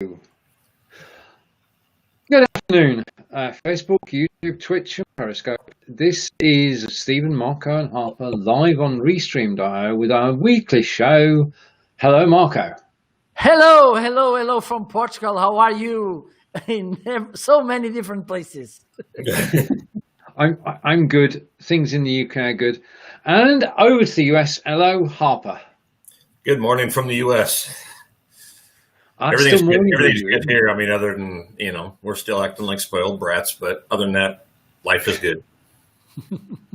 Good afternoon, Facebook, YouTube, Twitch, and Periscope. This is Stephen, Marco, and Harper live on Restream.io with our weekly show. Hello, Marco. Hello from Portugal. How are you? In so many different places. I'm good. Things in the UK are good. And over to the US. Hello, Harper. Good morning from the US. Everything's good here. I mean, other than, we're still acting like spoiled brats, but other than that, life is good.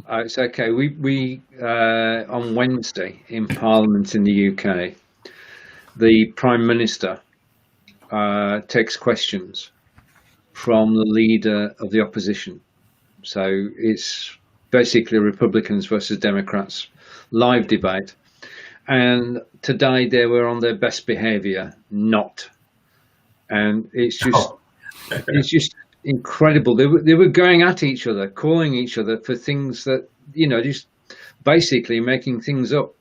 It's okay. We on Wednesday in Parliament in the UK, the Prime Minister takes questions from the leader of the opposition. So it's basically Republicans versus Democrats, live debate. And today they were on their best behaviour, not. And it's just incredible. They were going at each other, calling each other for things that, just basically making things up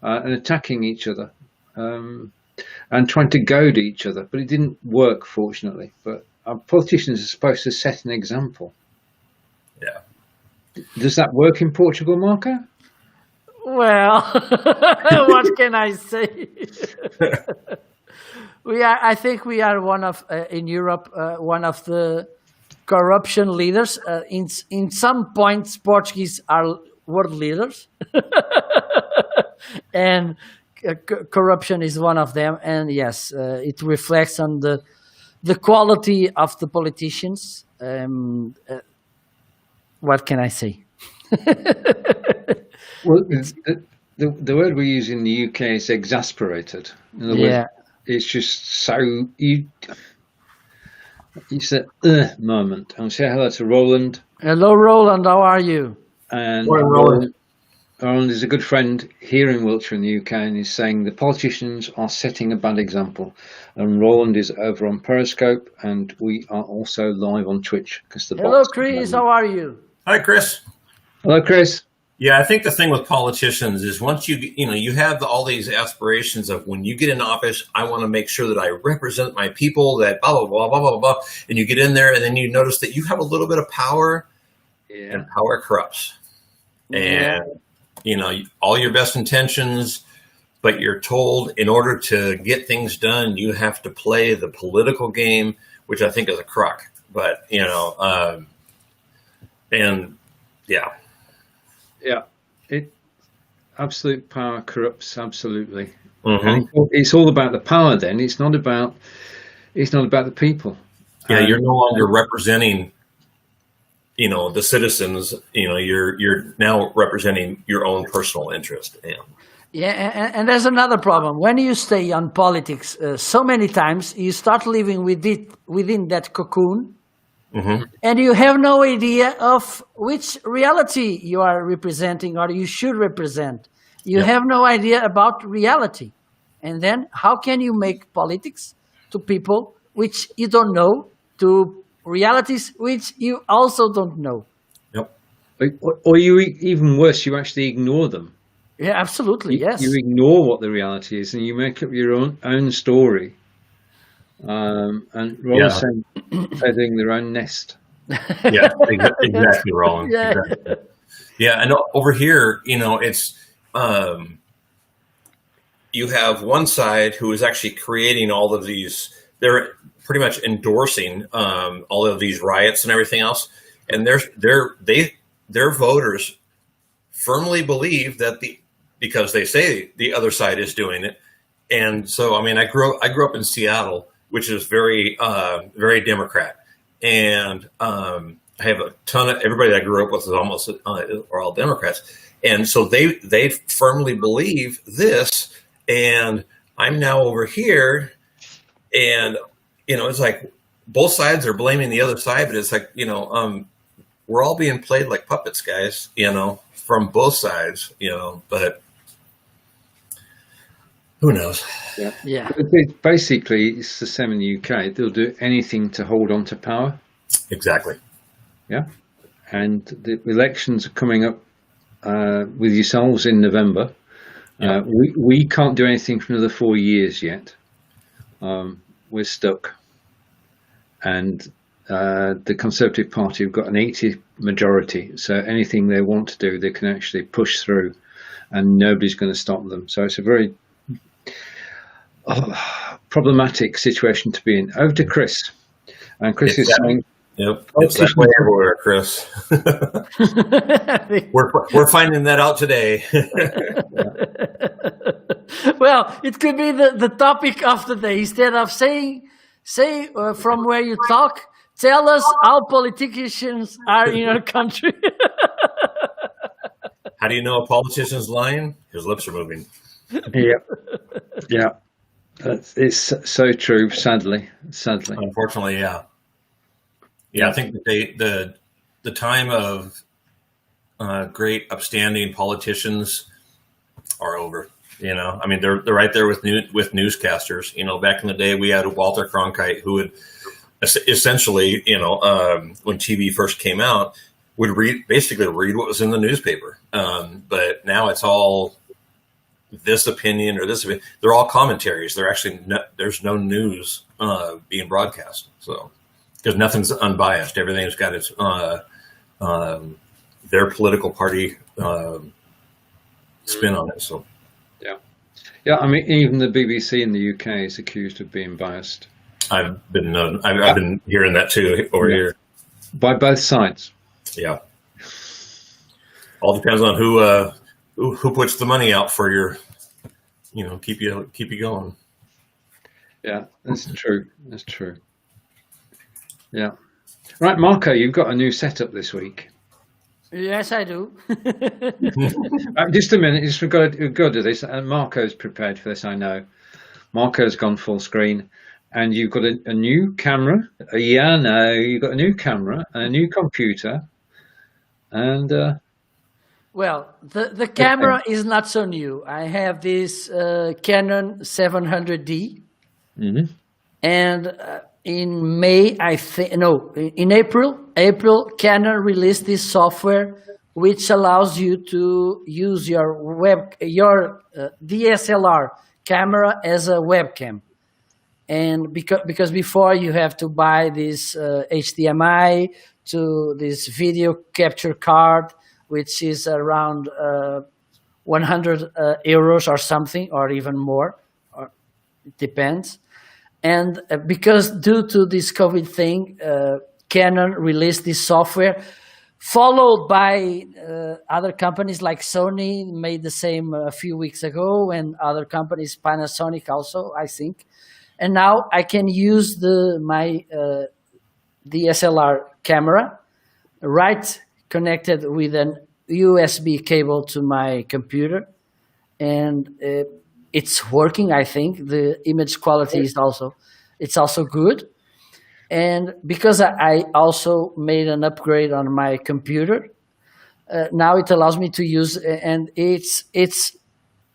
and attacking each other and trying to goad each other. But it didn't work, fortunately. But our politicians are supposed to set an example. Yeah. Does that work in Portugal, Marco? Well, what can I say? I think we are one of in Europe one of the corruption leaders. In some points, Portuguese are world leaders, and corruption is one of them. And yes, it reflects on the quality of the politicians. What can I say? Well, the word we use in the UK is exasperated. In other words, it's just so it's a moment. I'll say hello to Roland. Hello, Roland. How are you? And Roland is a good friend here in Wiltshire in the UK, and he's saying the politicians are setting a bad example. And Roland is over on Periscope, and we are also live on Twitch because the hello, Chris. How are you? Hi, Chris. Hello, Chris. Yeah, I think the thing with politicians is once you have all these aspirations of when you get in office, I want to make sure that I represent my people, that blah, blah, blah, blah, blah, blah. And you get in there and then you notice that you have a little bit of power and power corrupts. And, all your best intentions, but you're told in order to get things done, you have to play the political game, which I think is a crock. But, Yeah, absolute power corrupts absolutely. Mm-hmm. It's all about the power. Then it's not about the people. Yeah, you're no longer representing, the citizens. You're now representing your own personal interest. Yeah, and there's another problem. When you stay on politics so many times, you start living within that cocoon. Mm-hmm. And you have no idea of which reality you are representing or you should represent. You have no idea about reality. And then how can you make politics to people which you don't know, to realities which you also don't know? Yep. Or you, even worse, you actually ignore them. Yeah, absolutely, yes. You ignore what the reality is and you make up your own story. And rather than feathering their own nest. Yeah, exactly, Roland. Yeah. Exactly. Yeah, and over here, it's you have one side who is actually creating all of these. They're pretty much endorsing all of these riots and everything else, and their voters firmly believe that because they say the other side is doing it, and so I grew up in Seattle, which is very, very Democrat. And I have a ton of everybody that I grew up with are all Democrats. And so they firmly believe this. And I'm now over here. And, it's like both sides are blaming the other side. But it's like, we're all being played like puppets, guys, from both sides, but who knows? Yeah. Basically, it's the same in the UK. They'll do anything to hold on to power. Exactly. Yeah. And the elections are coming up with yourselves in November. We can't do anything for another 4 years yet. we're stuck. And the Conservative Party have got an 80 majority, so anything they want to do, they can actually push through, and nobody's going to stop them. So it's a very problematic situation to be in. Over to Chris. And Chris is saying, "Yep, it's that way everywhere, Chris." we're finding that out today. Well, it could be the topic of the day. Instead of say from where you talk, tell us how politicians are in your country. How do you know a politician's lying? His lips are moving. Yeah. It's so true. Sadly. Unfortunately, yeah. I think that the time of great upstanding politicians are over. I mean, they're right there with newscasters. Back in the day, we had Walter Cronkite, who would essentially, when TV first came out, would basically read what was in the newspaper. But now it's all this opinion or this opinion. They're all commentaries. They're actually there's no news being broadcast. So because nothing's unbiased, everything's got its their political party spin on it. So yeah. I mean, even the BBC in the UK is accused of being biased. I've been hearing that too over here by both sides. Yeah, all depends on who puts the money out for your, keep you going. Yeah, that's true. Yeah. Right, Marco, you've got a new setup this week. Yes, I do. Just a minute, we've got to do this. Marco's prepared for this, I know. Marco's gone full screen, and you've got a new camera. You've got a new camera and a new computer. And well, the camera is not so new. I have this Canon 700D, and in May, in April, Canon released this software which allows you to use your DSLR camera as a webcam. And because before you have to buy this HDMI to this video capture card, which is around 100 euros or something, or even more, or it depends. And because due to this COVID thing, Canon released this software, followed by other companies like Sony made the same a few weeks ago, and other companies, Panasonic also, I think. And now I can use my DSLR camera, connected with an USB cable to my computer, and it's working. I think the image quality is also good, and because I also made an upgrade on my computer, now it allows me to use, and it's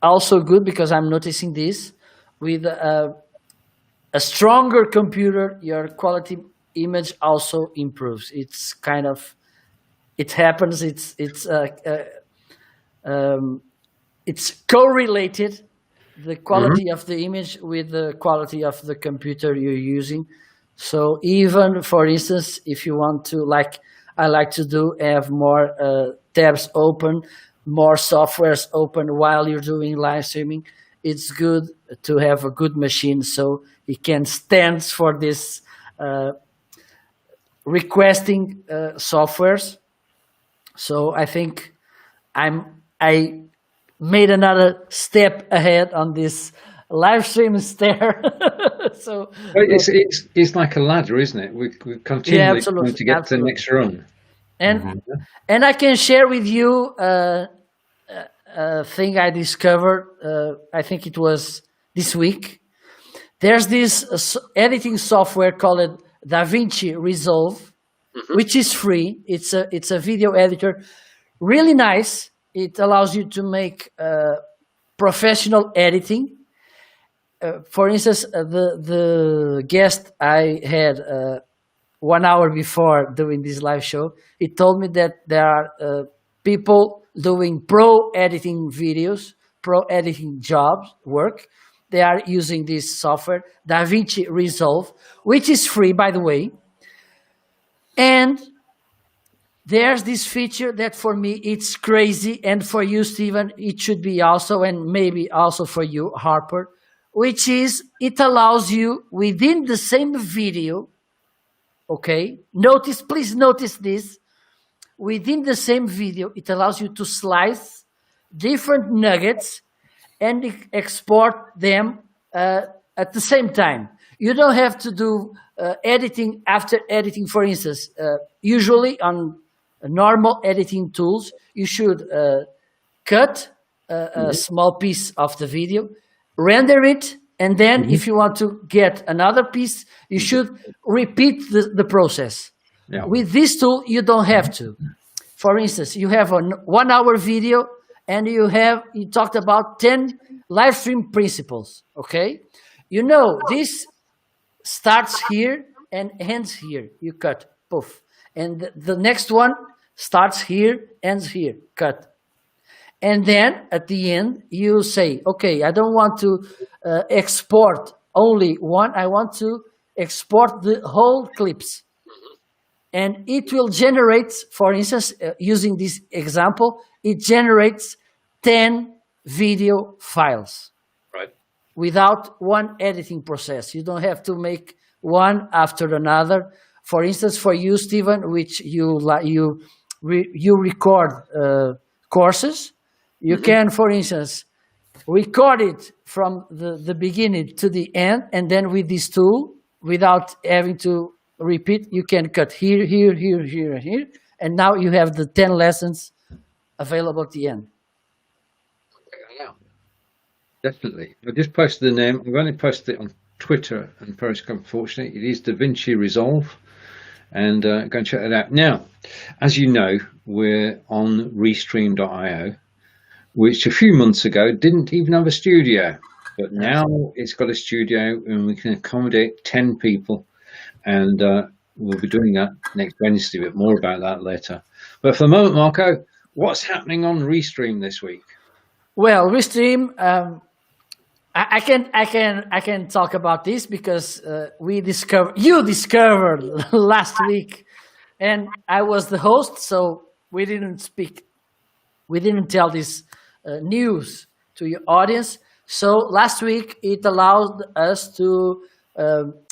also good because I'm noticing this with a stronger computer, your quality image also improves. It's kind of, it happens. It's correlated, the quality of the image with the quality of the computer you're using. So even, for instance, if you want to, like I like to do, have more tabs open, more softwares open while you're doing live streaming, it's good to have a good machine so it can stand for this requesting softwares. So I think I made another step ahead on this live stream stair. So it's like a ladder, isn't it? We continually trying to get to the next rung. And and I can share with you a thing I discovered. I think it was this week. There's this editing software called DaVinci Resolve, which is free. It's a video editor, really nice. It allows you to make professional editing. For instance, the guest I had 1 hour before doing this live show, he told me that there are people doing pro editing videos, pro editing work, they are using this software, DaVinci Resolve, which is free, by the way. And there's this feature that for me, it's crazy. And for you, Steven, it should be also, and maybe also for you, Harper, which is it allows you within the same video, okay? Please notice this. Within the same video, it allows you to slice different nuggets and export them at the same time. You don't have to do editing after editing, for instance. Usually on normal editing tools, you should cut a small piece of the video, render it, and then if you want to get another piece, you should repeat the process. Yeah. With this tool, you don't have to. For instance, you have a 1 hour video and you talked about 10 live stream principles, okay? You know, this starts here and ends here. You cut, poof. And the next one starts here, ends here, cut. And then at the end, you say, okay, I don't want to export only one. I want to export the whole clips. And it will generate, for instance, using this example, it generates 10 video files. Right. Without one editing process. You don't have to make one after another. For instance, for you, Steven, which you record courses, you can, for instance, record it from the beginning to the end, and then with this tool, without having to repeat, you can cut here, here, here, here, here, and now you have the 10 lessons available at the end. Yeah, definitely. I just posted the name. I'm going to post it on Twitter and Periscope. Unfortunately, it is DaVinci Resolve, and go and check it out. Now, as you know, we're on Restream.io, which a few months ago didn't even have a studio, but now it's got a studio and we can accommodate 10 people. And we'll be doing that next Wednesday, but more about that later. But for the moment, Marco, what's happening on Restream this week? Well, Restream, I can talk about this because you discovered last week, and I was the host, so we didn't tell this news to your audience. So last week it allowed us to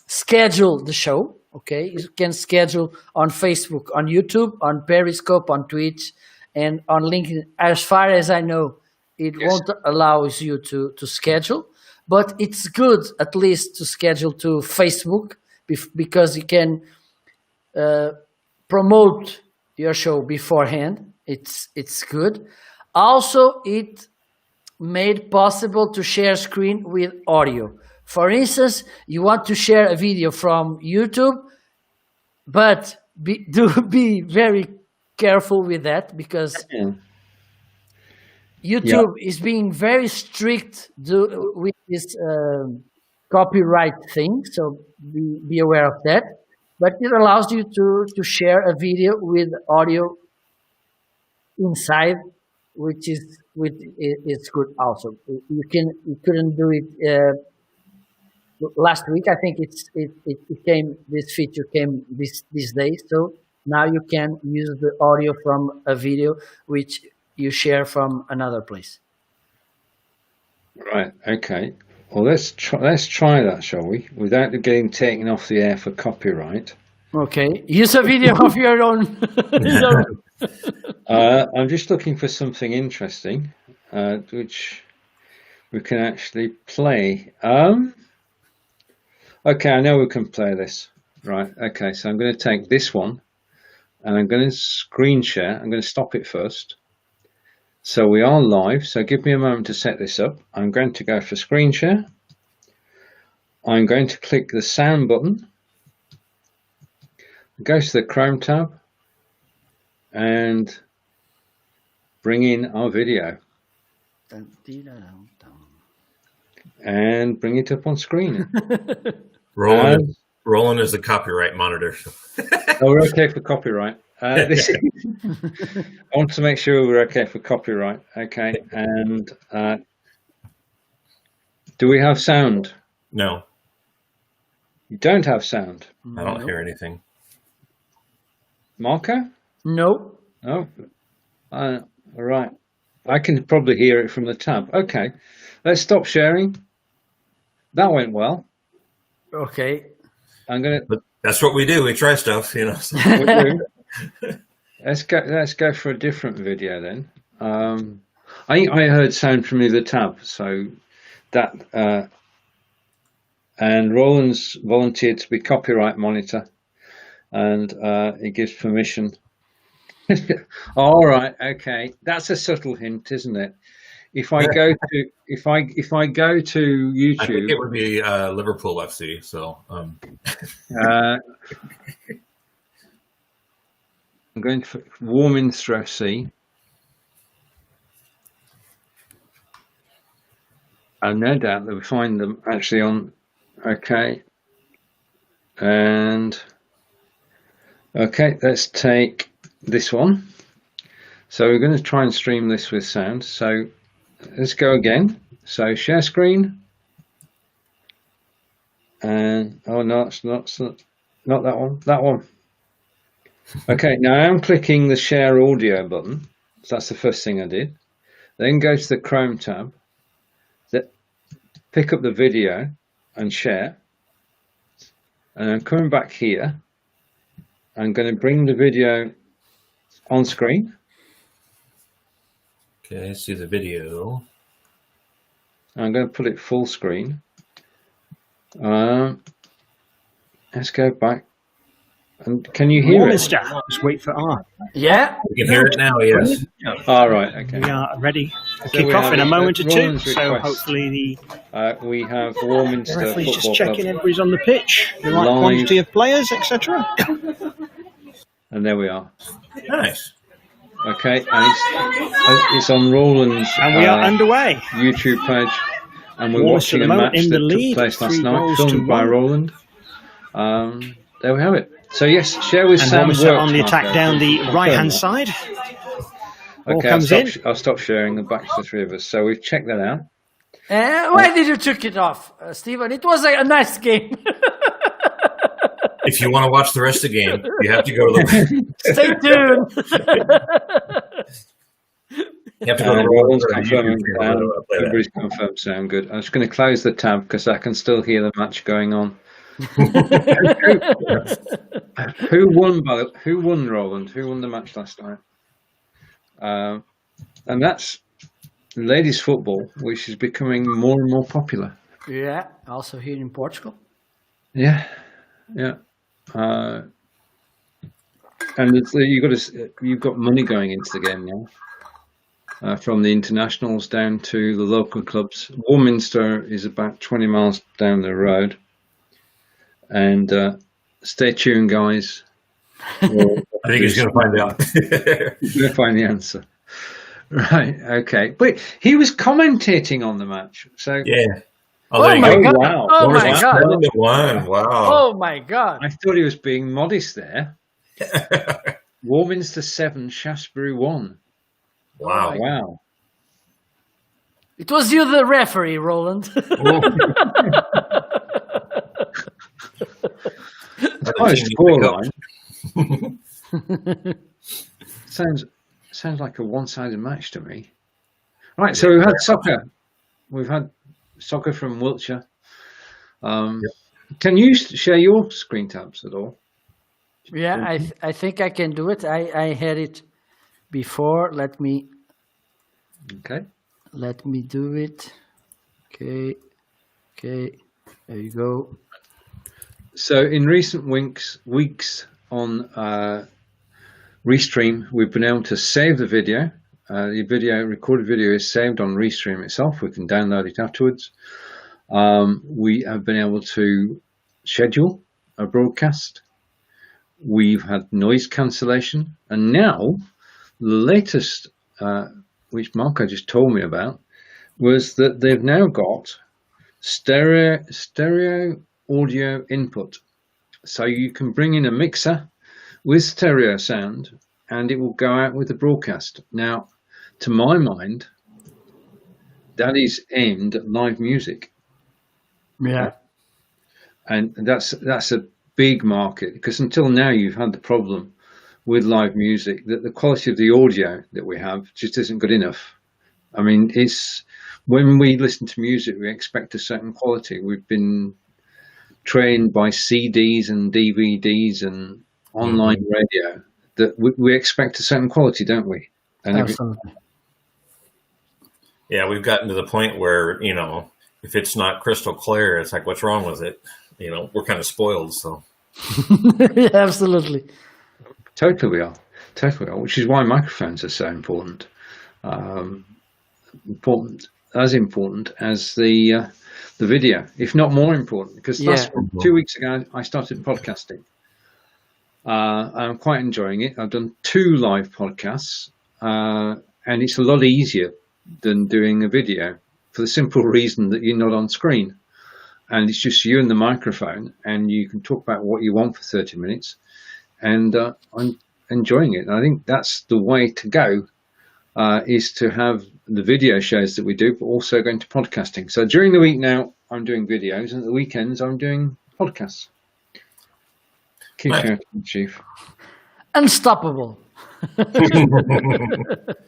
schedule the show. Okay, you can schedule on Facebook, on YouTube, on Periscope, on Twitch, and on LinkedIn. As far as I know, it won't allow you to schedule, but it's good at least to schedule to Facebook because you can promote your show beforehand. It's good. Also, it made possible to share screen with audio. For instance, you want to share a video from YouTube, but be very careful with that because YouTube is being very strict with this copyright thing, so be aware of that. But it allows you to share a video with audio inside, which is good also. You couldn't do it last week. I think this feature came this day, so now you can use the audio from a video which you share from another place. Right. Okay. Well, let's try that, shall we? Without getting taken off the air for copyright. Okay. Use a video of your own. I'm just looking for something interesting, which we can actually play. Okay, I know we can play this. Right. Okay. So I'm going to take this one, and I'm going to screen share. I'm going to stop it first. So we are live, so give me a moment to set this up. I'm going to go for screen share. I'm going to click the sound button, go to the Chrome tab, and bring in our video. And bring it up on screen. Roland is the copyright monitor. Oh, we're okay for copyright. I want to make sure we're okay for copyright. Okay, and Do we have sound? No, You don't have sound. I don't hear anything. Marco? No. Oh, all right. I can probably hear it from the tab. Okay, let's stop sharing. That went well. Okay. I'm gonna. But that's what we do. We try stuff, you know. Let's go for a different video then. I heard sound from the other tab, so that and Roland's volunteered to be copyright monitor, and he gives permission. All right, okay, that's a subtle hint, isn't it? If I go to if I go to YouTube, I think it would be Liverpool FC. So I'm going for Warminster FC. And no doubt that we find them actually on. Okay, and okay, let's take this one. So we're going to try and stream this with sound. So let's go again. So share screen. And oh no, it's not that one. That one. Okay, now I'm clicking the share audio button. So that's the first thing I did. Then go to the Chrome tab. Pick up the video and share. And I'm coming back here. I'm going to bring the video on screen. okay, see the video. I'm going to put it full screen. Let's go back. And can you hear it? Just wait for R. Yeah. We can hear it now. Yes. All right. Okay. We are ready to So kick we off have in a moment or two. Roland's So request. hopefully We have the Warminster referee's just Football checking Club. everybody's on the pitch, the right Live. quantity of players, etc. And there we are. Nice. Okay. And it's on Roland's And we are underway. YouTube page. And we're Warminster watching at a the moment match in that the lead, took place last 3 night, goals to filmed by 1. Roland. There we have it. So yes, share with And Sam Warminster works, on the attack Marco. down the Confirm right-hand that. side. Ball Okay, comes in. I'll stop sharing and back to the three of us. So we've checked that out. Why did you took it off, Stephen? It was a nice game. If you want to watch the rest of the game, you have to go to the. Stay tuned. You have to go to Roland's the confirming YouTube channel to play that. Everybody's confirmed sound good. I'm just going to close the tab because I can still hear the match going on. Who won, Roland? Who won the match last night? And that's ladies football, which is becoming more and more popular. Yeah, also here in Portugal. Yeah. And you've got money going into the game now, from the internationals down to the local clubs. Warminster is about 20 miles down the road. And stay tuned, guys. I think he's going to find out. We're going to find the answer. Right, okay. But he was commentating on the match. So Yeah. Oh there you my go. God. wow. Oh my Warminster God. 7-1. Wow. Oh my God. I thought he was being modest there. Warminster 7, Shaftesbury 1. Wow. Wow. It was you, the referee, Roland. Quite a scoreline. Sounds like a one-sided match to me. Right, so we've had soccer. We've had soccer from Wiltshire. Can you share your screen tabs at all? Yeah, I think I can do it. I had it before. Let me do it. Okay. There you go. So in recent weeks on Restream, we've been able to save the video. The recorded video is saved on Restream itself. We can download it afterwards. We have been able to schedule a broadcast. We've had noise cancellation, and now the latest, which Marco just told me about, was that they've now got stereo audio input. So you can bring in a mixer with stereo sound and it will go out with the broadcast. Now, to my mind, that is aimed at live music. Yeah. And that's a big market, because until now you've had the problem with live music that the quality of the audio that we have just isn't good enough. I mean, it's when we listen to music, we expect a certain quality. We've been trained by CDs and DVDs and online radio that we expect a certain quality, don't we? And Absolutely. Yeah, we've gotten to the point where, you know, if it's not crystal clear, it's like, what's wrong with it? You know, we're kind of spoiled, so. Yeah, absolutely. Totally we are, which is why microphones are so important. As important as the video, if not more important, because last 2 weeks ago I started podcasting. I'm quite enjoying it. I've done 2 live podcasts, and it's a lot easier than doing a video, for the simple reason that you're not on screen, and it's just you and the microphone, and you can talk about what you want for 30 minutes, and I'm enjoying it. And I think that's the way to go, is to have the video shows that we do, but also going to podcasting. So during the week now, I'm doing videos, and at the weekends, I'm doing podcasts. Keep going, Chief. Unstoppable.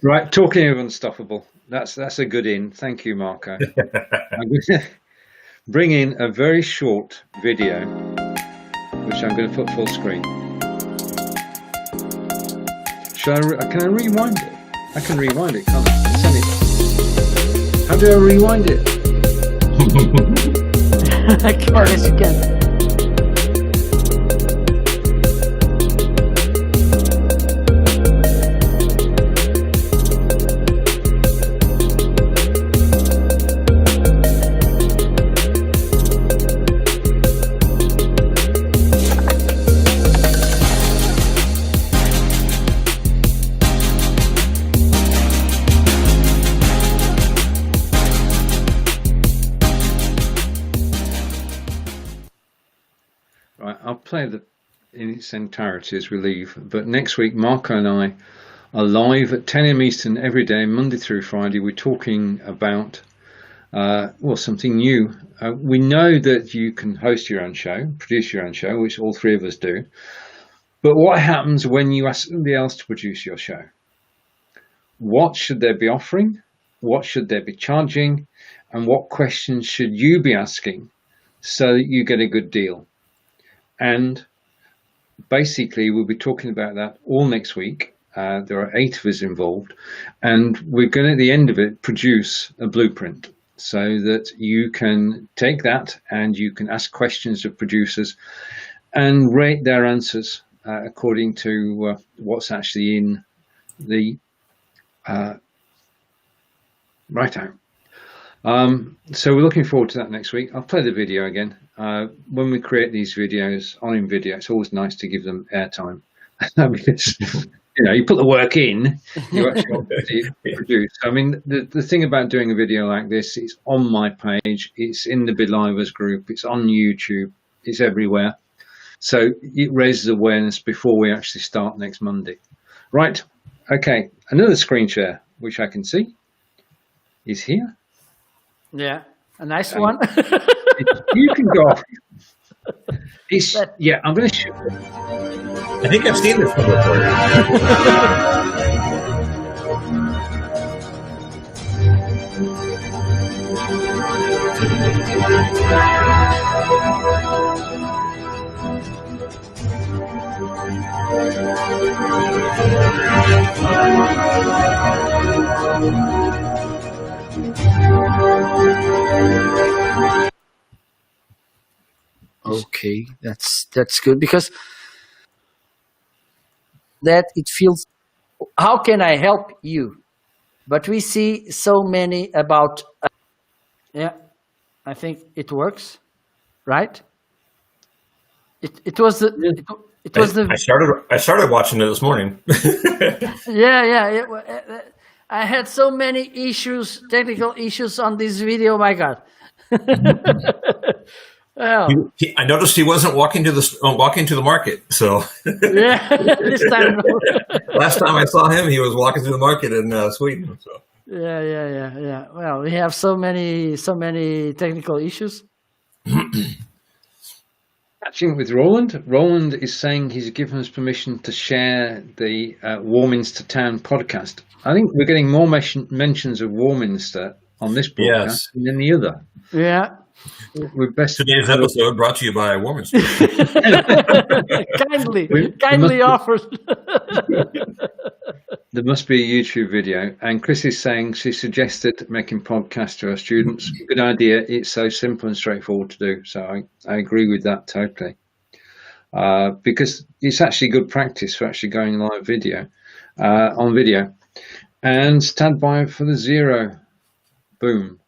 Right, talking of unstoppable, that's a good in. Thank you, Marco. I'm going to bring in a very short video, which I'm going to put full screen. Can I rewind it? I can rewind it, can't I? Send it. How do I rewind it? Yes, you can. I'll play it in its entirety as we leave. But next week, Marco and I are live at 10 a.m. Eastern every day, Monday through Friday. We're talking about, something new. We know that you can host your own show, produce your own show, which all 3 of us do. But what happens when you ask somebody else to produce your show? What should they be offering? What should they be charging? And what questions should you be asking so that you get a good deal? And basically, we'll be talking about that all next week. There are 8 of us involved, and we're going to, at the end of it, produce a blueprint so that you can take that and you can ask questions of producers and rate their answers according to what's actually in the write-out. So we're looking forward to that next week. I'll play the video again. When we create these videos on InVideo, it's always nice to give them airtime because you put the work in, you actually produce. I mean, the thing about doing a video like this, it's on my page, it's in the Belivers group, it's on YouTube, it's everywhere. So it raises awareness before we actually start next Monday. Right. Okay. Another screen share, which I can see, is here. Yeah, a nice one. You can go off. I'm going to show it. I think I've seen this one before. Okay, that's good, because that it feels, how can I help you? But we see so many about, I think it works, right? It was the I started watching it this morning. I had so many issues, technical issues on this video. My God. Well, I noticed he wasn't walking to the market. So this time. Last time I saw him, he was walking through the market in Sweden. So. Yeah. Well, we have so many technical issues. Catching with Roland. Roland is saying he's given us permission to share the Warminster Town podcast. I think we're getting more mentions of Warminster on this broadcast than the other. Yeah. We're best. Today's episode brought to you by Warminster. kindly offered. There must be a YouTube video. And Chris is saying she suggested making podcasts to her students. Good idea. It's so simple and straightforward to do. So I agree with that totally. Because it's actually good practice for actually going live video on video. And stand by for the 0. Boom.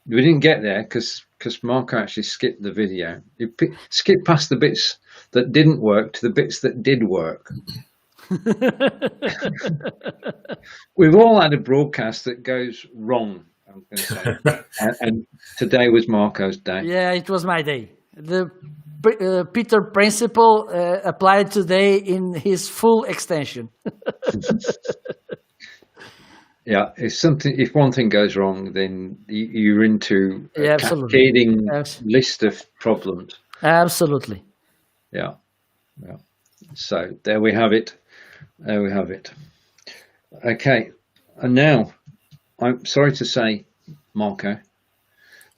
We didn't get there because Marco actually skipped the video. He skipped past the bits that didn't work to the bits that did work. We've all had a broadcast that goes wrong, I'm going to say. and today was Marco's day. Yeah, it was my day. The Peter principle applied today in his full extension. Yeah, if one thing goes wrong, then you're into a cascading list of problems. Absolutely. Yeah. So there we have it. Okay, and now I'm sorry to say, Marco,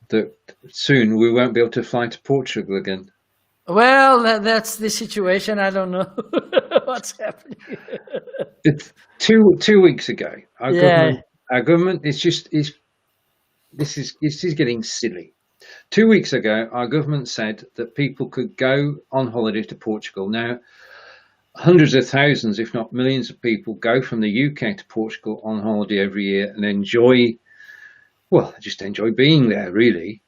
that soon we won't be able to fly to Portugal again. Well, that's the situation. I don't know what's happening. It's two weeks ago, our government this is getting silly. 2 weeks ago, our government said that people could go on holiday to Portugal. Now, hundreds of thousands, if not millions of people go from the UK to Portugal on holiday every year and enjoy being there, really.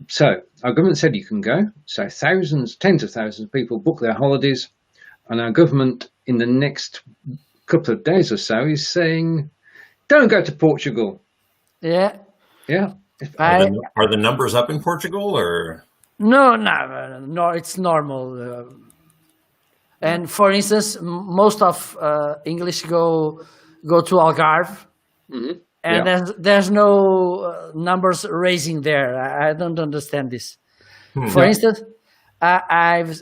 So our government said you can go. So tens of thousands of people book their holidays, and our government in the next couple of days or so is saying, don't go to Portugal. Yeah. Are the numbers up in Portugal or? No, it's normal. And for instance, most of English go to Algarve, and there's no numbers raising there. I don't understand this. For instance, I've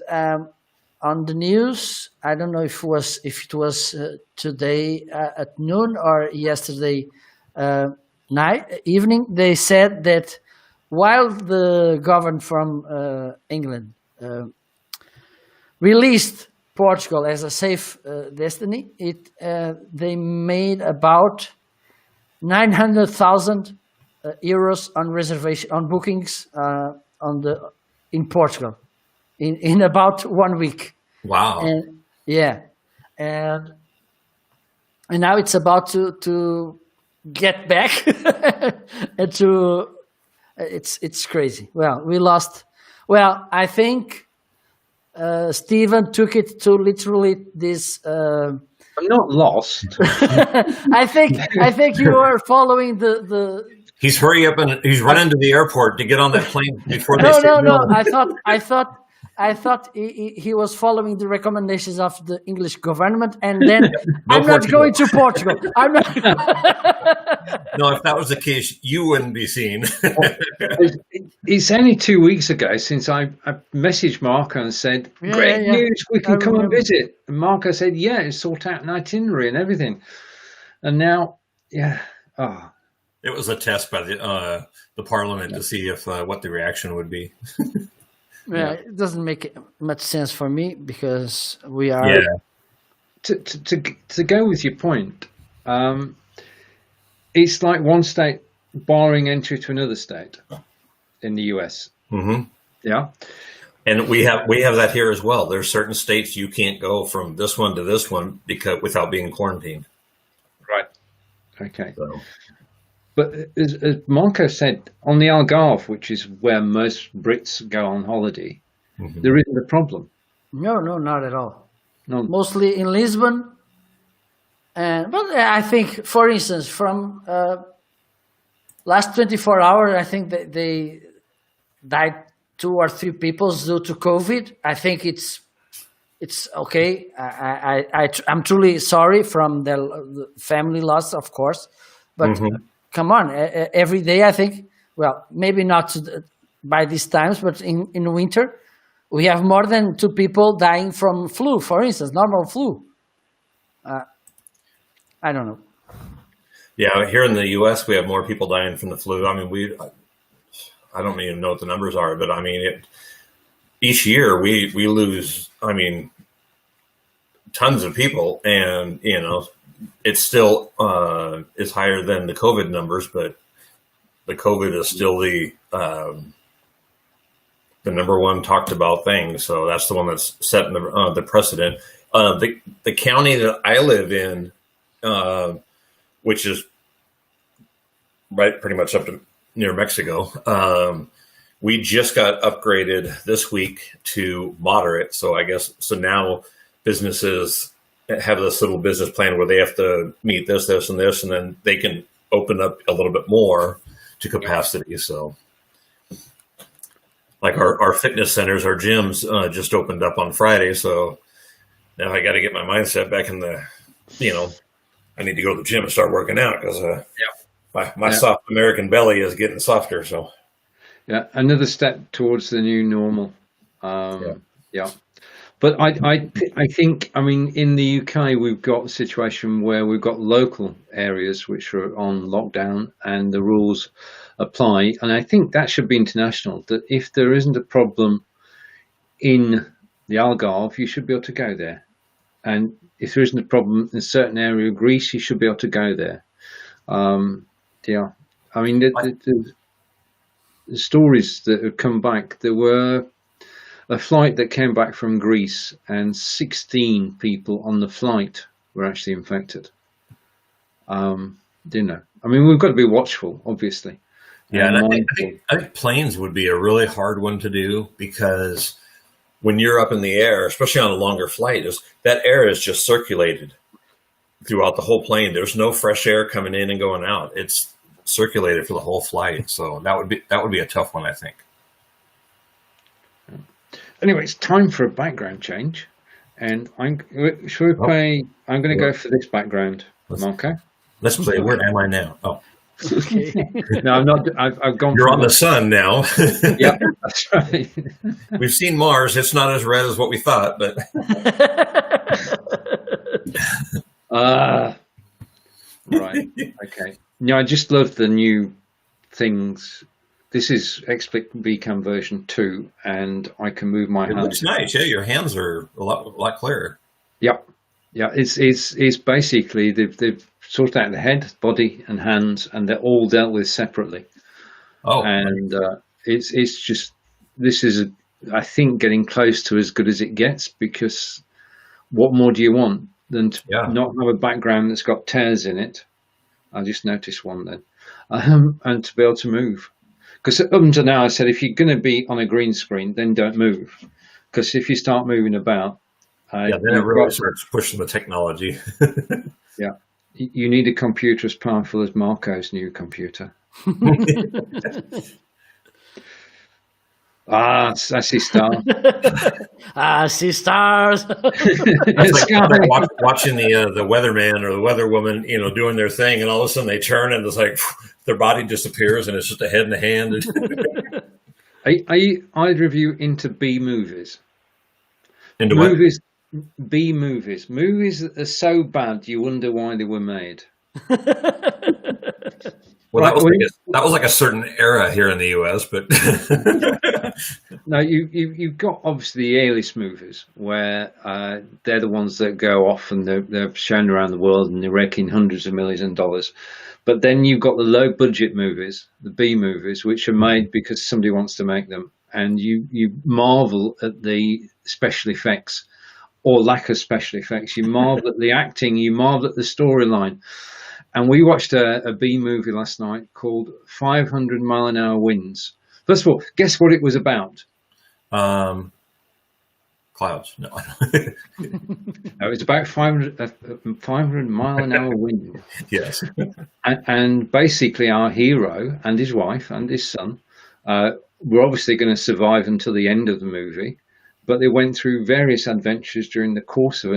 on the news. I don't know if it was today at noon or yesterday evening. They said that while the government from England released Portugal as a safe destiny, they made about 900,000 euros on reservation on bookings in Portugal in about 1 week. Wow! And now it's about to get back and it's crazy. Well, we lost. Well, I think Stephen took it to literally this. I'm not lost. I think you are following the. He's hurry up and he's running to the airport to get on that plane before they. No. I thought he was following the recommendations of the English government, and then I'm not going to Portugal. I'm not. No, if that was the case, you wouldn't be seen. It's only 2 weeks ago since I messaged Marco and said, "Great news, we can come and visit." And Marco said, "Yeah, sort out an itinerary and everything." And now, it was a test by the Parliament to see if what the reaction would be. It doesn't make much sense for me because we are. Yeah. To go with your point, it's like one state barring entry to another state in the US. Mm-hmm. Yeah. And we have that here as well. There's certain states you can't go from this one to this one without being quarantined. Right. Okay. So. But as Marco said, on the Algarve, which is where most Brits go on holiday, there isn't a problem. No, not at all. No. Mostly in Lisbon. But I think, for instance, from last 24 hours, I think that they died 2 or 3 people due to COVID. I think it's okay. I'm truly sorry from the family loss, of course, but. Come on, every day I think, well, maybe not by these times, but in winter, we have more than 2 people dying from flu, for instance, normal flu. I don't know. Yeah, here in the U.S., we have more people dying from the flu. I mean, I don't even know what the numbers are, but I mean, each year we lose, I mean, tons of people, and it's still is higher than the COVID numbers, but the COVID is still the number one talked about thing. So that's the one that's setting the precedent. The county that I live in, which is right pretty much up to near Mexico, we just got upgraded this week to moderate. So I guess now businesses have this little business plan where they have to meet this, and this, and then they can open up a little bit more to capacity. So like our fitness centers, our gyms just opened up on Friday. So now I got to get my mindset back in the, I need to go to the gym and start working out because my soft American belly is getting softer. So yeah, another step towards the new normal. Yeah. But I think, I mean, in the UK, we've got a situation where we've got local areas which are on lockdown and the rules apply. And I think that should be international, that if there isn't a problem in the Algarve, you should be able to go there. And if there isn't a problem in a certain area of Greece, you should be able to go there. Yeah. I mean, the stories that have come back, there were a flight that came back from Greece and 16 people on the flight were actually infected. I mean, we've got to be watchful, obviously. Yeah, and I think planes would be a really hard one to do because when you're up in the air, especially on a longer flight, that air is just circulated throughout the whole plane. There's no fresh air coming in and going out. It's circulated for the whole flight. So that would be a tough one, I think. Anyway, it's time for a background change, and I'm going to go for this background, Marco. Let's play. Where am I now? Oh, Okay. No, I'm not. I've gone. You're on the sun now. Yeah, that's right. We've seen Mars. It's not as red as what we thought, but right. Okay. No, I just love the new things. This is XSplit Cam version 2, and I can move my hands. It looks nice. Yeah, your hands are a lot clearer. Yep. Yeah, it's basically they've sorted out the head, body, and hands, and they're all dealt with separately. Oh, and it's just, this is I think getting close to as good as it gets, because what more do you want than to not have a background that's got tears in it? I just noticed one then, and to be able to move. Because up until now, I said if you're going to be on a green screen, then don't move. Because if you start moving about, then it really starts pushing the technology. Yeah, you need a computer as powerful as Marco's new computer. I see stars. I see stars. It's like watching the weatherman or the weatherwoman, doing their thing, and all of a sudden they turn and it's like their body disappears and it's just a head and a hand. Are you either of you into B movies? Into movies? What? B movies. Movies that are so bad you wonder why they were made. Well, that was like a certain era here in the US, but no, you've got obviously the A-list movies where they're the ones that go off and they're shown around the world and they're raking hundreds of millions of dollars. But then you've got the low budget movies, the B movies, which are made because somebody wants to make them, and you marvel at the special effects or lack of special effects. You marvel at the acting, you marvel at the storyline. And we watched a B movie last night called 500 Mile an Hour Winds. First of all, guess what it was about? Clouds. No. No, it's about 500 mile an hour wind. Yes. And basically our hero and his wife and his son were obviously going to survive until the end of the movie, but they went through various adventures during the course of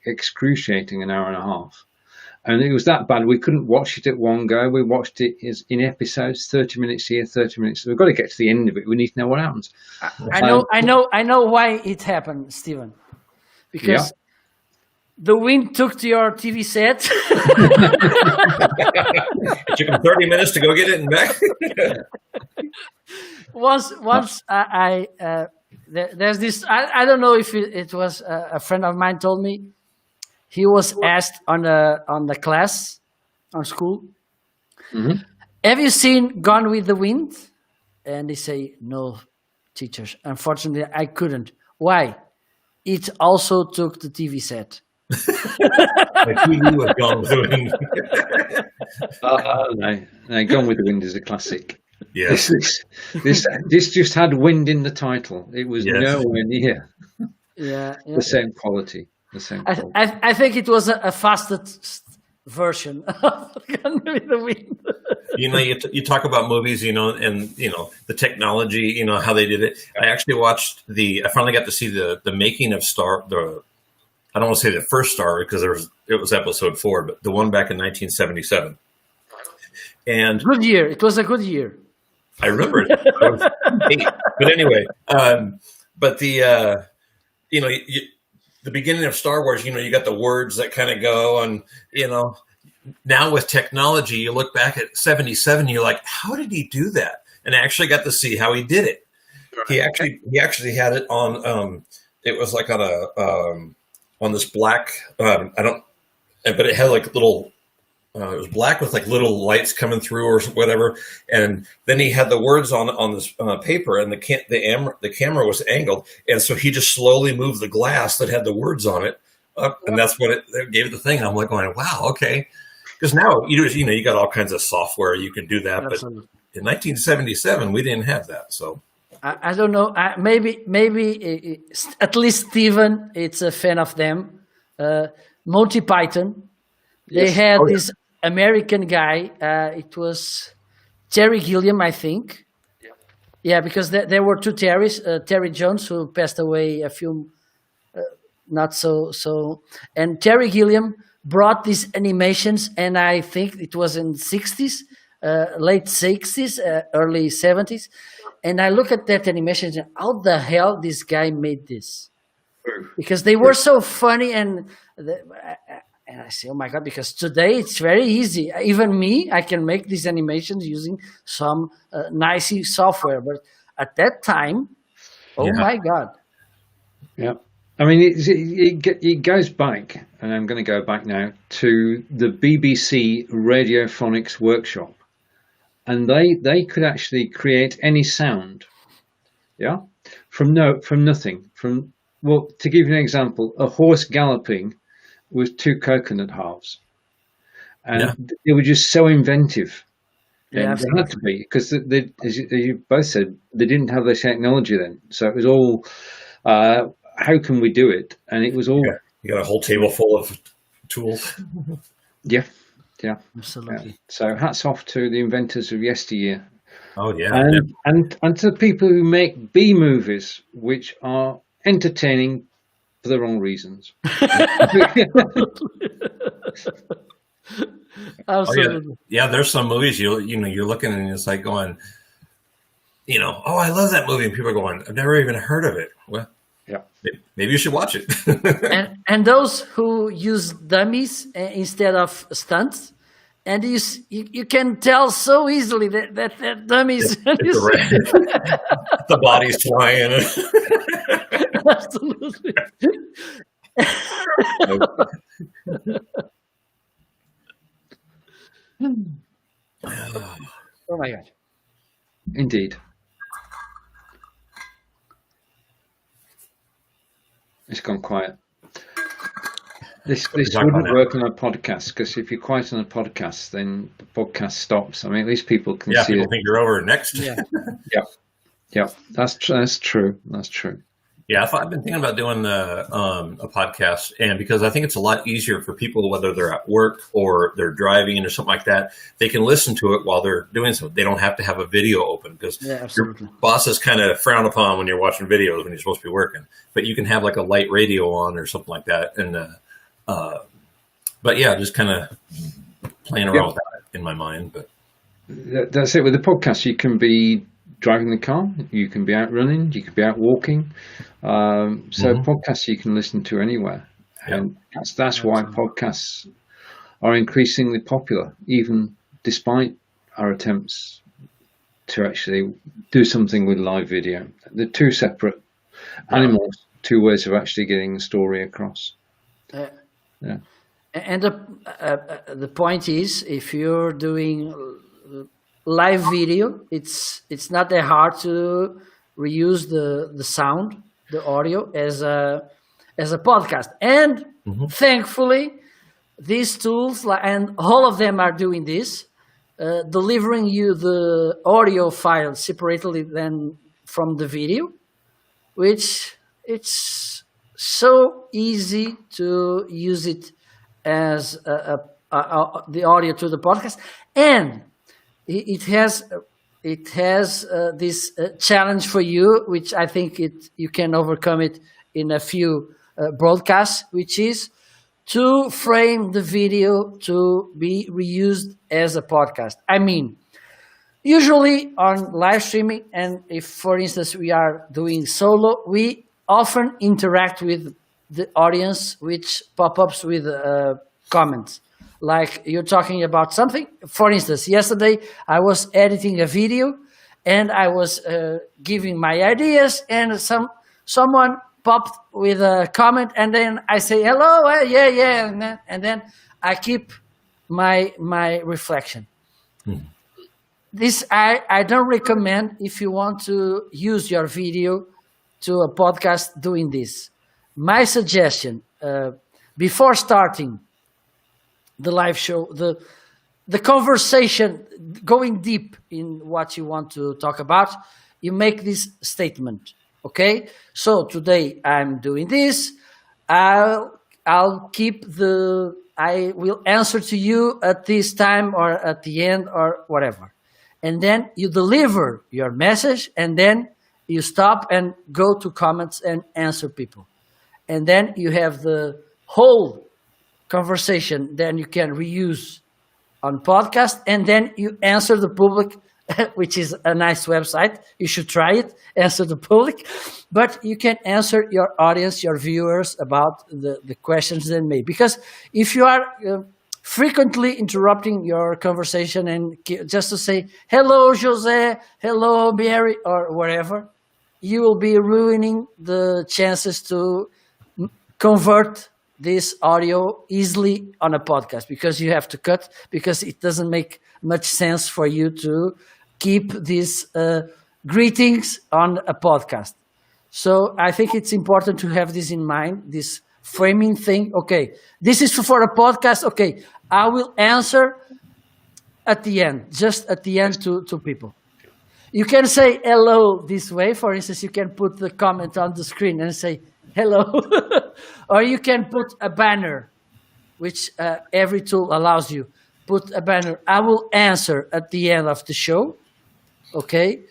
excruciating an hour and a half. And it was that bad. We couldn't watch it at one go. We watched it in episodes, 30 minutes here, 30 minutes. So we've got to get to the end of it. We need to know what happens. I know why it happened, Stephen. Because the wind took to your TV set. It took him 30 minutes to go get it and back. once there's this. I don't know if it was a friend of mine told me. He was asked on the class on school. Mm-hmm. Have you seen Gone with the Wind? And they say, no, teachers. Unfortunately, I couldn't. Why? It also took the TV set. The TV was Gone with the No, Wind. Gone with the Wind is a classic. Yes. This just had wind in the title. It was nowhere near the same quality. I think it was a fastest version of Gone with the Wind. You talk about movies, and the technology, how they did it. I actually watched I finally got to see the making of Star. I don't want to say the first Star because it was episode 4, but the one back in 1977. And good year. It was a good year. I remember it. I was 8. But anyway, the beginning of Star Wars, you got the words that kind of go, and now with technology, you look back at 77, you're like, how did he do that? And I actually got to see how he did it. He actually had it on. It was like on this black. But it had like little. It was black with like little lights coming through or whatever, and then he had the words on this paper, and the camera was angled, and so he just slowly moved the glass that had the words on it up, and that's what it gave it the thing. I'm like going, wow, okay, because now you got all kinds of software you can do that, Absolutely. But in 1977 we didn't have that, so. I don't know. Maybe at least Steven, it's a fan of them. Monty Python. They had this American guy. It was Terry Gilliam, I think. Yeah, because there were two Terrys. Terry Jones, who passed away a few, not so. And Terry Gilliam brought these animations, and I think it was in the 60s, late 60s, early 70s. And I look at that animation and how the hell this guy made this? Because they were so funny, and I say, oh my God, because today it's very easy. Even me, I can make these animations using some nice software. But at that time, my God. Yeah. I mean, it goes back, and I'm going to go back now, to the BBC Radiophonics Workshop. And they could actually create any sound, from nothing. Well, to give you an example, a horse galloping with 2 coconut halves, and they were just so inventive. Yeah, and they had to be, because they, as you both said, they didn't have the technology then. So it was all, how can we do it? And it was all. Yeah. You got a whole table full of tools. Yeah, Absolutely. Yeah. So hats off to the inventors of yesteryear. Oh yeah, and to the people who make B movies, which are entertaining for the wrong reasons. Absolutely. Yeah, there's some movies you're looking and it's like going, oh, I love that movie, and people are going, I've never even heard of it. Well, yeah, maybe you should watch it. and those who use dummies instead of stunts, and you can tell so easily that dummies. The body's flying. Absolutely. Oh my God. Indeed. It's gone quiet. This wouldn't work on a podcast, because if you're quiet on a podcast, then the podcast stops. I mean, at least people can see people it. think you're over next. Yeah. Yeah. That's true. That's true. Yeah, I've been thinking about doing a podcast, and because I think it's a lot easier for people, whether they're at work or they're driving or something like that, they can listen to it while they're doing something. They don't have to have a video open, because your bosses kind of frown upon when you're watching videos when you're supposed to be working. But you can have like a light radio on or something like that, and But yeah, just kind of playing around with that in my mind. But that's it with the podcast. You can be driving the car, you can be out running, you can be out walking. Podcasts you can listen to anywhere, and that's why podcasts are increasingly popular, even despite our attempts to actually do something with live video. They're two separate animals, two ways of actually getting the story across. And the point is, if you're doing live video, it's not that hard to reuse the sound, the audio as a podcast. And thankfully, these tools, and all of them are doing this, delivering you the audio file separately than from the video, which it's so easy to use it as the audio to the podcast, and it has this challenge for you, which I think you can overcome it in a few broadcasts, which is to frame the video to be reused as a podcast. I mean, usually on live streaming, and if, for instance, we are doing solo, we often interact with the audience, which pop-ups with comments. Like you're talking about something. For instance, yesterday I was editing a video and I was giving my ideas, and someone popped with a comment, and then I say hello, yeah, and then I keep my reflection. This I don't recommend if you want to use your video to a podcast doing this. My suggestion, before starting the live show, the conversation, going deep in what you want to talk about, you make this statement. Okay, so today I'm doing this. I will answer to you at this time or at the end or whatever. And then you deliver your message, and then you stop and go to comments and answer people. And then you have the whole conversation, then you can reuse on podcast, and then you answer the public, which is a nice website. You should try it, Answer the Public. But you can answer your audience, your viewers, about the questions they made. Because if you are frequently interrupting your conversation and just to say, hello, Jose, hello, Mary, or whatever, you will be ruining the chances to convert this audio easily on a podcast, because you have to cut, because it doesn't make much sense for you to keep these greetings on a podcast. So I think it's important to have this in mind, this framing thing. Okay, this is for a podcast. Okay, I will answer at the end, just at the end to people. You can say hello this way. For instance, you can put the comment on the screen and say hello. Or you can put a banner, which every tool allows you. Put a banner. I will answer at the end of the show, okay,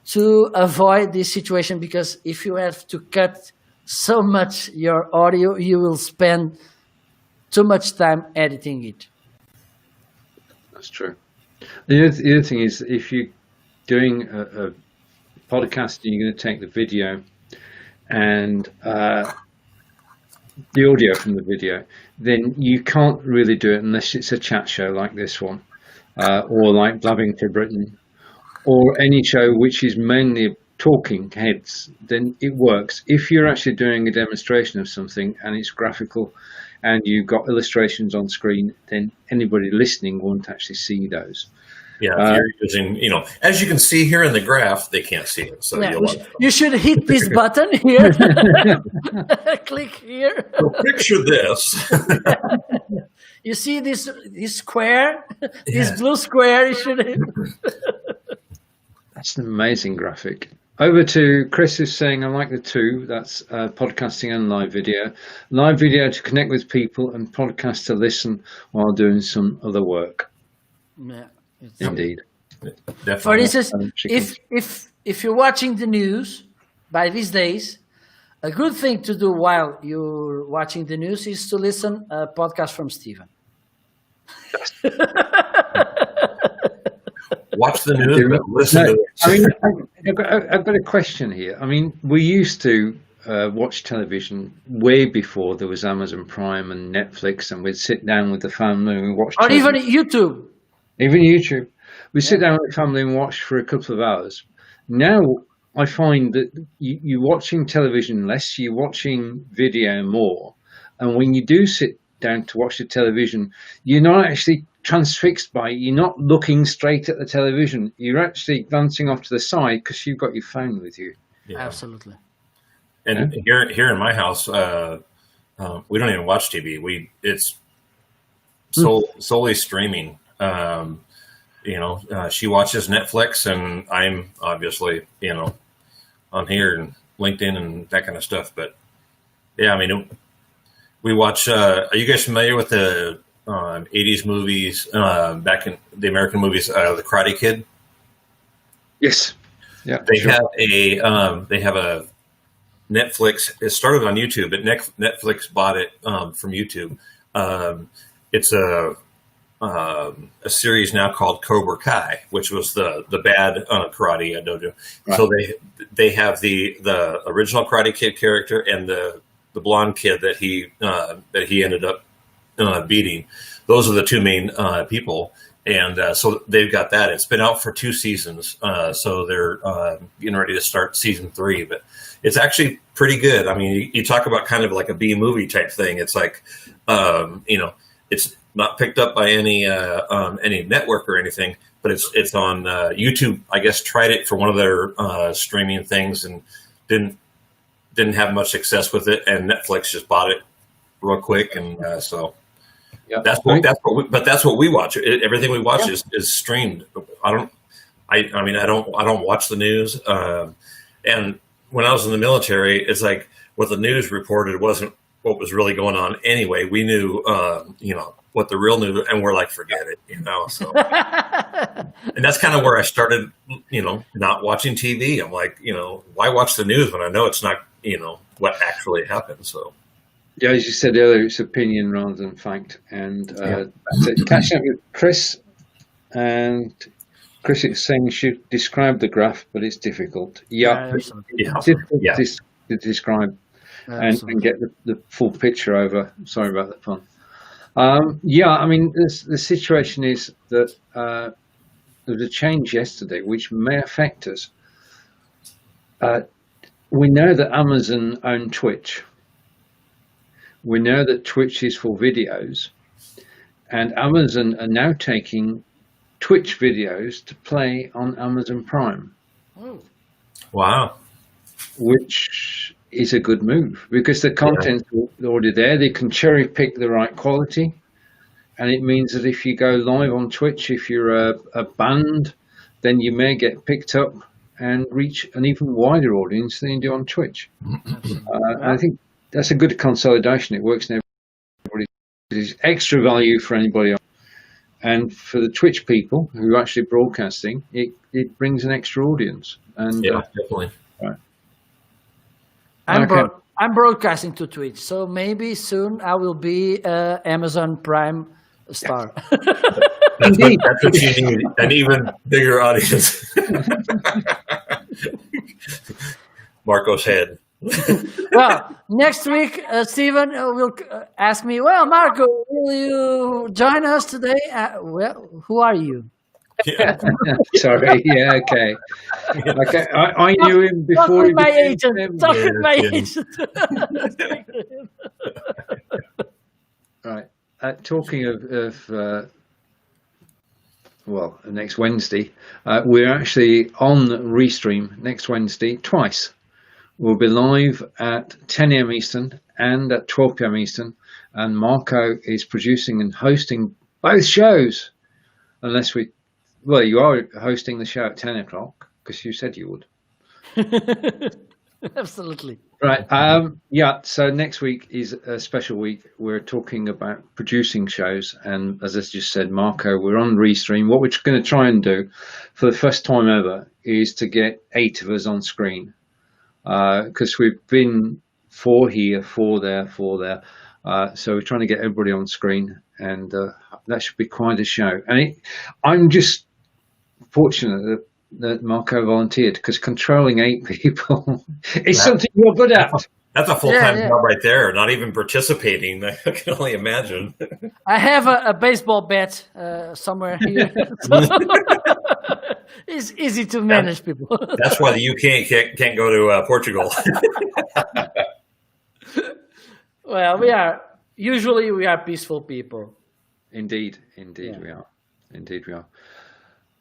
to avoid this situation, because if you have to cut so much your audio, you will spend too much time editing it. That's true. The other thing is, if you're doing a podcast and you're going to take the video and the audio from the video, then you can't really do it unless it's a chat show like this one, or like Blabbing for Britain, or any show which is mainly talking heads. Then it works. If you're actually doing a demonstration of something and it's graphical and you've got illustrations on screen, then anybody listening won't actually see those. Yeah, if you're using, as you can see here in the graph, they can't see it. So you should hit this button here. Click here. So picture this. You see this square, this blue square. You should hit. That's an amazing graphic. Over to Chris, is saying, I like the two. That's podcasting and live video. Live video to connect with people, and podcast to listen while doing some other work. Yeah. Indeed. Definitely. For instance, if you're watching the news by these days, a good thing to do while you're watching the news is to listen a podcast from Stephen. Watch the news, but listen to it. I mean, I've got a question here. I mean, we used to watch television way before there was Amazon Prime and Netflix, and we'd sit down with the family and watch. Or television. even YouTube. Even YouTube. We sit down with the family and watch for a couple of hours. Now I find that you're watching television less, you're watching video more, and when you do sit down to watch the television, you're not actually transfixed by it. You're not looking straight at the television. You're actually glancing off to the side because you've got your phone with you. Yeah. Absolutely. And here in my house, we don't even watch TV. It's solely streaming. She watches Netflix, and I'm obviously on here and LinkedIn and that kind of stuff. But yeah, I mean, we watch. Are you guys familiar with the 80s movies, back in the American movies, The Karate Kid? Yes. Yeah. They have a Netflix. It started on YouTube, but Netflix bought it from YouTube. It's a series now called Cobra Kai, which was the bad karate dojo. Right. So they have the original Karate Kid character and the blonde kid that he ended up beating. Those are the two main people, and so they've got that. It's been out for 2 seasons, so they're getting ready to start season 3. But it's actually pretty good. I mean, you talk about kind of like a B movie type thing. It's like, it's not picked up by any network or anything, but it's on YouTube. I guess tried it for one of their streaming things and didn't have much success with it, and Netflix just bought it real quick, and so yeah, that's what we watch. Everything we watch is streamed. I don't watch the news, and when I was in the military, it's like what the news reported wasn't what was really going on anyway. We knew, what the real news, and we're like, forget it, so. And that's kind of where I started, not watching TV. I'm like, why watch the news when I know it's not, what actually happened. So. Yeah, as you said earlier, it's opinion rather than fact. And that's it. Catching up with Chris, and Chris is saying you should describe the graph, but it's difficult. It's difficult to describe and get the full picture over. Sorry about that pun. I mean, the situation is that there was a change yesterday which may affect us. We know that Amazon own Twitch. We know that Twitch is for videos, and Amazon are now taking Twitch videos to play on Amazon Prime. Oh. Wow. Which is a good move because the content's already there. They can cherry pick the right quality, and it means that if you go live on Twitch, if you're a band, then you may get picked up and reach an even wider audience than you do on Twitch. I think that's a good consolidation. It works in everybody. There's extra value for anybody else. And for the Twitch people who are actually broadcasting, it brings an extra audience. And definitely. Right. I'm broadcasting to Twitch, so maybe soon I will be Amazon Prime star. Indeed. That's what you need, an even bigger audience. Marco's head. Well, next week, Stephen will ask me, well, Marco, will you join us today? Who are you? Sorry, okay. I knew him before. Talk with my agent. Talk with my agent. Right. Talking of next Wednesday, we're actually on Restream next Wednesday twice. We'll be live at 10 a.m. Eastern and at 12 p.m. Eastern, and Marco is producing and hosting both shows. You are hosting the show at 10 o'clock because you said you would. Absolutely. Right. So next week is a special week. We're talking about producing shows, and as I just said, Marco, we're on Restream. What we're going to try and do for the first time ever is to get 8 of us on screen, because we've been 4 here, 4 there, 4 there. So we're trying to get everybody on screen, and that should be quite a show. And I'm just fortunate that Marco volunteered, because controlling 8 people is something you're good at. That's a full-time job right there. Not even participating. I can only imagine. I have a baseball bat somewhere here. It's easy to manage people. That's why the UK can't go to Portugal. Well, we are peaceful people. Indeed, we are. Indeed, we are.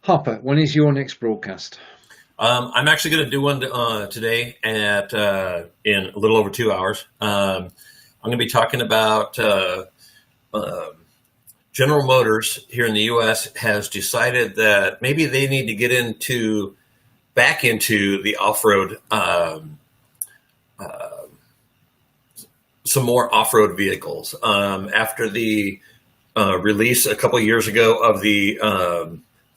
Harper, when is your next broadcast? I'm actually going to do one today at in a little over 2 hours. I'm going to be talking about General Motors here in the U.S. has decided that maybe they need to get back into the off-road, some more off-road vehicles. After the release a couple of years ago of the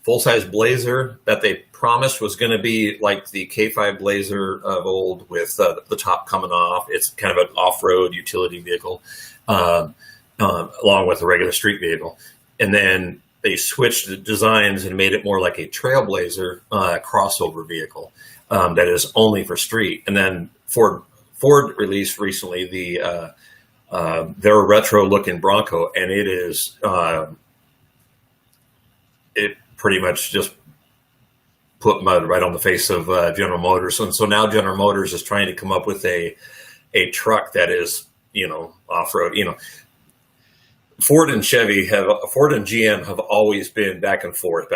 full-size Blazer that they promised was going to be like the K5 Blazer of old, with the top coming off. It's kind of an off-road utility vehicle, along with a regular street vehicle. And then they switched the designs and made it more like a Trailblazer crossover vehicle that is only for street. And then Ford released recently their retro-looking Bronco, and it is it pretty much just put mud right on the face of General Motors. And so now General Motors is trying to come up with a truck that is, off-road. Ford and GM have always been back and forth.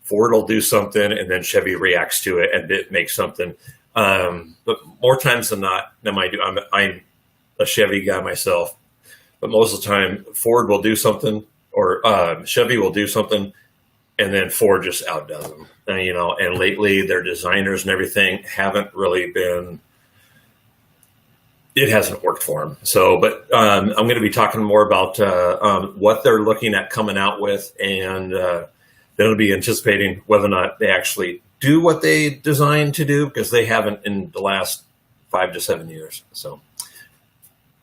Ford will do something, and then Chevy reacts to it, and it makes something. But more times than not, I'm a Chevy guy myself, but most of the time Ford will do something, or Chevy will do something, and then Ford just outdoes them. And lately their designers and everything haven't really been. It hasn't worked for them. So, but I'm going to be talking more about what they're looking at coming out with, and then I'll be anticipating whether or not they actually do what they designed to do, because they haven't in the last 5 to 7 years. So,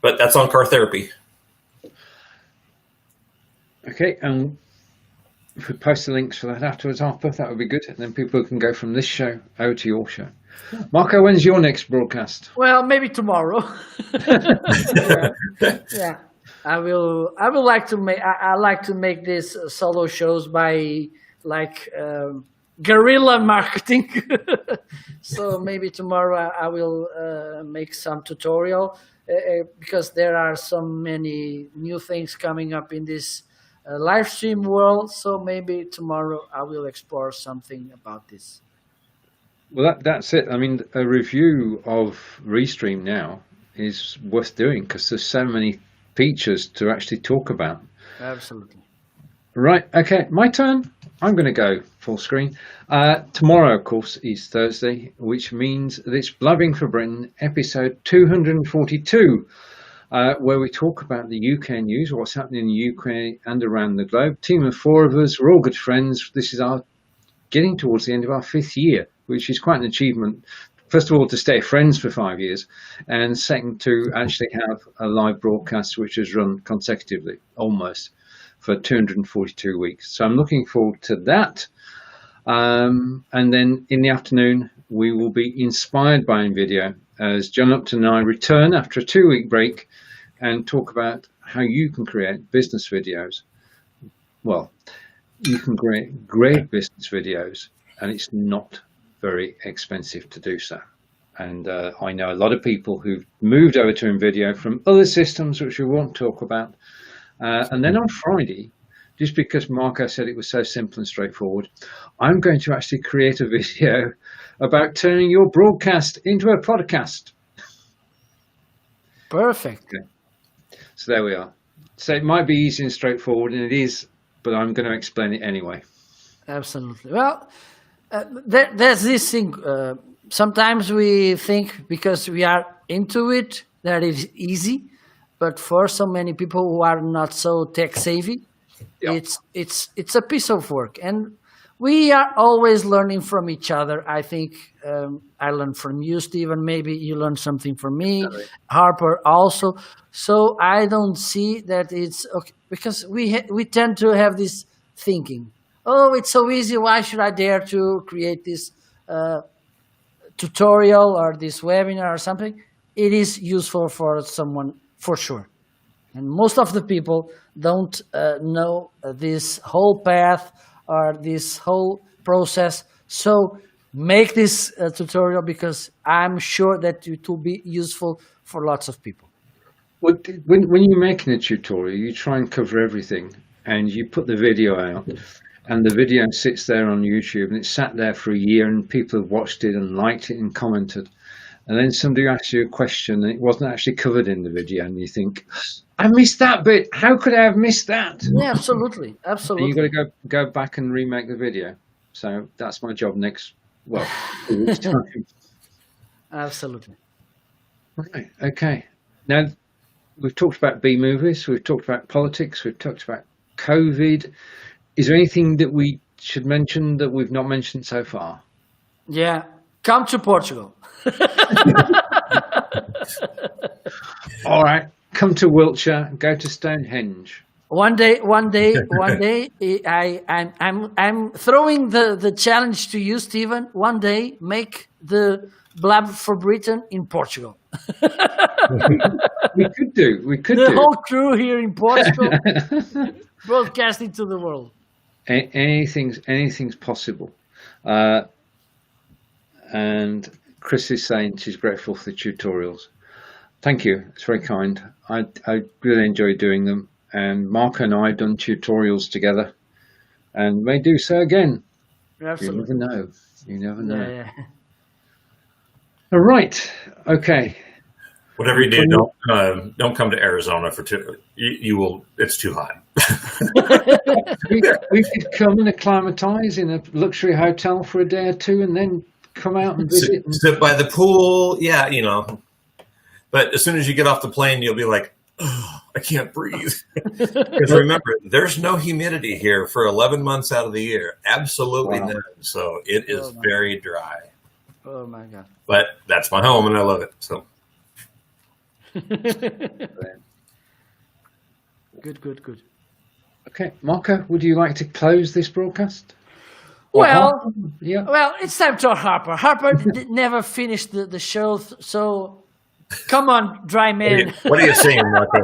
but that's on Car Therapy. Okay, if we post the links for that afterwards, Harper, that would be good. And then people can go from this show over to your show. Marco, when's your next broadcast? Well, maybe tomorrow. Yeah. I like to make. I like to make these solo shows by guerrilla marketing. So maybe tomorrow I will make some tutorial because there are so many new things coming up in this live stream world. So maybe tomorrow I will explore something about this. Well, that's it. I mean, a review of Restream now is worth doing, because there's so many features to actually talk about. Absolutely. Right. Okay. My turn. I'm going to go full screen. Tomorrow, of course, is Thursday, which means that it's Blubbing for Britain, episode 242, where we talk about the UK news, what's happening in the UK and around the globe. Team of 4 of us. We're all good friends. This is getting towards the end of our 5th year, which is quite an achievement. First of all, to stay friends for 5 years, and second, to actually have a live broadcast which has run consecutively, almost, for 242 weeks. So I'm looking forward to that. And then in the afternoon, we will be inspired by NVIDIA as John Upton and I return after a 2-week break and talk about how you can create business videos. Well, you can create great business videos, and it's not very expensive to do so. And I know a lot of people who've moved over to NVIDIA from other systems, which we won't talk about. And then on Friday, just because Marco said it was so simple and straightforward, I'm going to actually create a video about turning your broadcast into a podcast. Perfect. Okay. So there we are. So it might be easy and straightforward, and it is, but I'm going to explain it anyway. Absolutely. Well, there's this thing. Sometimes we think because we are into it that it's easy, but for so many people who are not so tech savvy, it's a piece of work. And We are always learning from each other. I think I learned from you, Stephen. Maybe you learned something from me, Harper also. So I don't see that it's okay because we tend to have this thinking. Oh, it's so easy. Why should I dare to create this tutorial or this webinar or something? It is useful for someone for sure. And most of the people don't know this whole path or this whole process. So make this tutorial because I'm sure that it will be useful for lots of people. Well, when you're making a tutorial, you try and cover everything, and you put the video out, and the video sits there on YouTube, and it's sat there for a year, and people have watched it and liked it and commented. And then somebody asks you a question, and it wasn't actually covered in the video, and you think, I missed that bit. How could I have missed that? Yeah, absolutely, absolutely. And you've got to go back and remake the video. So that's my job next, 2 weeks' time. Absolutely. Right, okay. Now, we've talked about B-movies, we've talked about politics, we've talked about COVID. Is there anything that we should mention that we've not mentioned so far? Yeah, come to Portugal. All right, come to Wiltshire, go to Stonehenge. One day, I'm throwing the challenge to you, Stephen. One day, make the Blab for Britain in Portugal. We could do. The whole crew here in Portugal, broadcasting to the world. Anything's possible. And Chris is saying she's grateful for the tutorials. Thank you. It's very kind. I really enjoy doing them. And Mark and I have done tutorials together, and may do so again. Absolutely. You never know. Yeah. All right. Okay. Whatever you do, don't come to Arizona for you will. It's too hot. we could come and acclimatize in a luxury hotel for a day or two, and then come out and visit. Sit by the pool, yeah, But as soon as you get off the plane, you'll be like, oh, I can't breathe. Because remember, there's no humidity here for 11 months out of the year. Absolutely none. So it is very dry. Oh my God. But that's my home and I love it. So Good. Okay, Marco, would you like to close this broadcast? Well, yeah. Well, it's time to Harper. Harper never finished the show, so come on, dry man. What are you saying, Marco?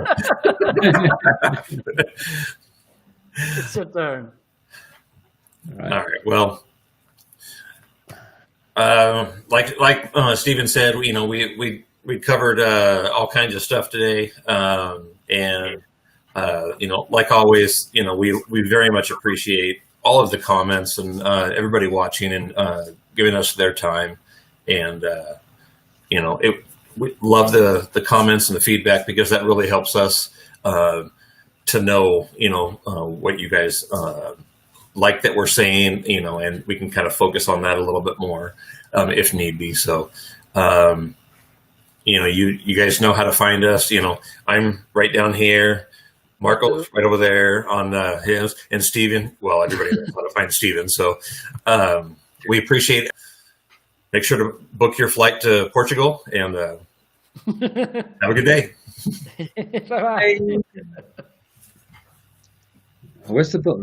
It's your turn. All right. Well, like Stephen said, we covered all kinds of stuff today, and like always, we very much appreciate all of the comments and everybody watching and giving us their time, and we love the comments and the feedback because that really helps us to know what you guys like that we're saying, and we can kind of focus on that a little bit more if need be. So you guys know how to find us. I'm right down here. Marco's right over there on his, and Stephen. Well, everybody knows how to find Stephen. So we appreciate it. Make sure to book your flight to Portugal and have a good day. Bye-bye. Where's the button?